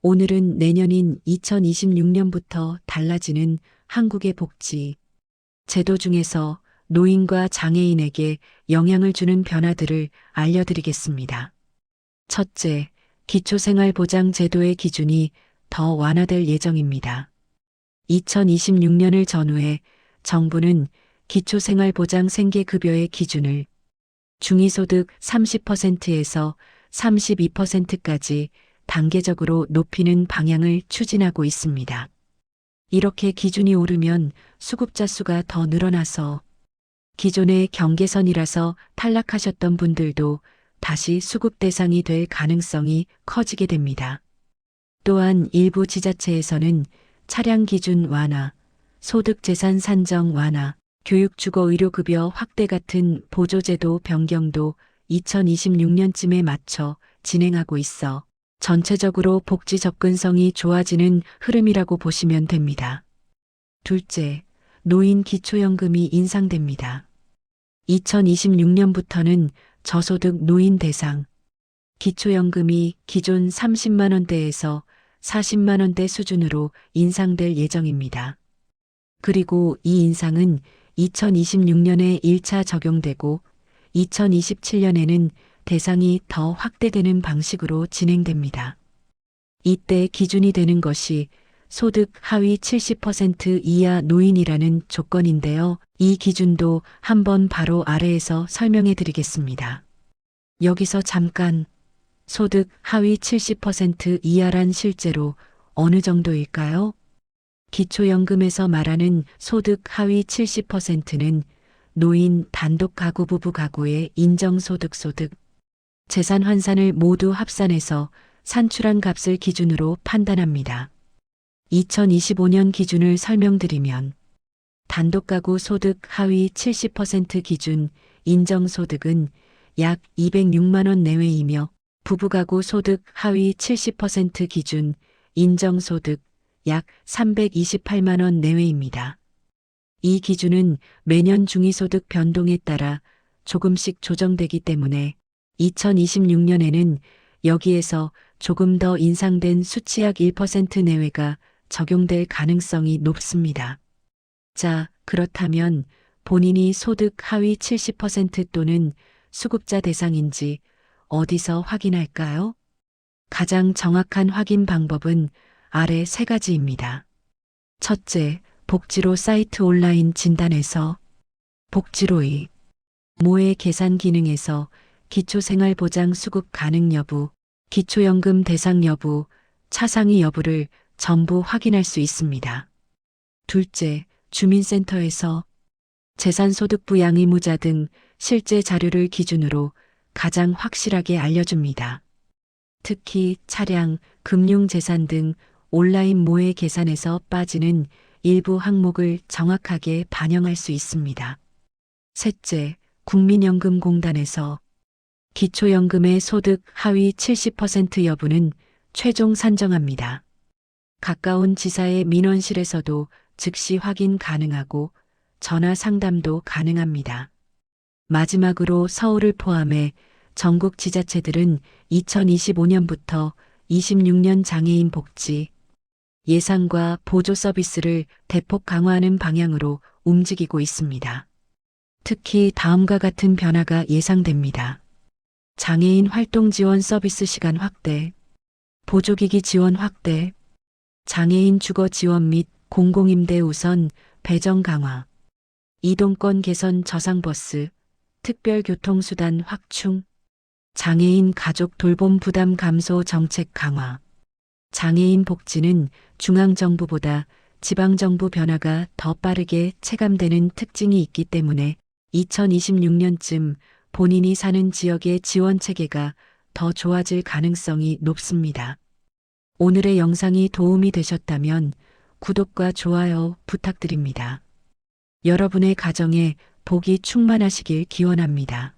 오늘은 내년인 2026년부터 달라지는 한국의 복지 제도 중에서 노인과 장애인에게 영향을 주는 변화들을 알려드리겠습니다. 첫째, 기초생활보장 제도의 기준이 더 완화될 예정입니다. 2026년을 전후해 정부는 기초생활보장 생계급여의 기준을 중위소득 30%에서 32%까지 단계적으로 높이는 방향을 추진하고 있습니다. 이렇게 기준이 오르면 수급자 수가 더 늘어나서 기존의 경계선이라서 탈락하셨던 분들도 다시 수급 대상이 될 가능성이 커지게 됩니다. 또한 일부 지자체에서는 차량 기준 완화, 소득재산 산정 완화, 교육주거의료급여 확대 같은 보조제도 변경도 2026년쯤에 맞춰 진행하고 있어 전체적으로 복지 접근성이 좋아지는 흐름이라고 보시면 됩니다. 둘째, 노인 기초연금이 인상됩니다. 2026년부터는 저소득 노인 대상 기초연금이 기존 30만 원대에서 40만 원대 수준으로 인상될 예정입니다. 그리고 이 인상은 2026년에 1차 적용되고 2027년에는 대상이 더 확대되는 방식으로 진행됩니다. 이때 기준이 되는 것이 소득 하위 70% 이하 노인이라는 조건인데요. 이 기준도 한번 바로 아래에서 설명해 드리겠습니다. 여기서 잠깐 소득 하위 70% 이하란 실제로 어느 정도일까요? 기초연금에서 말하는 소득 하위 70%는 노인 단독 가구 부부 가구의 인정소득 재산 환산을 모두 합산해서 산출한 값을 기준으로 판단합니다. 2025년 기준을 설명드리면 단독 가구 소득 하위 70% 기준 인정소득은 약 206만 원 내외이며 부부가구 소득 하위 70% 기준 인정소득 약 328만 원 내외입니다. 이 기준은 매년 중위소득 변동에 따라 조금씩 조정되기 때문에 2026년에는 여기에서 조금 더 인상된 수치 약 1% 내외가 적용될 가능성이 높습니다. 자, 그렇다면 본인이 소득 하위 70% 또는 수급자 대상인지 어디서 확인할까요? 가장 정확한 확인 방법은 아래 세 가지입니다. 첫째, 복지로 사이트 온라인 진단에서 복지로의 모의 계산 기능에서 기초생활보장 수급 가능 여부, 기초연금 대상 여부, 차상위 여부를 전부 확인할 수 있습니다. 둘째, 주민센터에서 재산소득부 양의무자 등 실제 자료를 기준으로 가장 확실하게 알려줍니다. 특히 차량, 금융재산 등 온라인 모의 계산에서 빠지는 일부 항목을 정확하게 반영할 수 있습니다. 셋째, 국민연금공단에서 기초연금의 소득 하위 70% 여부는 최종 산정합니다. 가까운 지사의 민원실에서도 즉시 확인 가능하고 전화 상담도 가능합니다. 마지막으로 서울을 포함해 전국 지자체들은 2025년부터 26년 장애인 복지 예산과 보조 서비스를 대폭 강화하는 방향으로 움직이고 있습니다. 특히 다음과 같은 변화가 예상됩니다. 장애인 활동 지원 서비스 시간 확대, 보조기기 지원 확대, 장애인 주거 지원 및 공공임대 우선 배정 강화, 이동권 개선 저상버스, 특별교통수단 확충, 장애인 가족 돌봄 부담 감소 정책 강화. 장애인 복지는 중앙정부보다 지방정부 변화가 더 빠르게 체감되는 특징이 있기 때문에 2026년쯤 본인이 사는 지역의 지원 체계가 더 좋아질 가능성이 높습니다. 오늘의 영상이 도움이 되셨다면 구독과 좋아요 부탁드립니다. 여러분의 가정에 복이 충만하시길 기원합니다.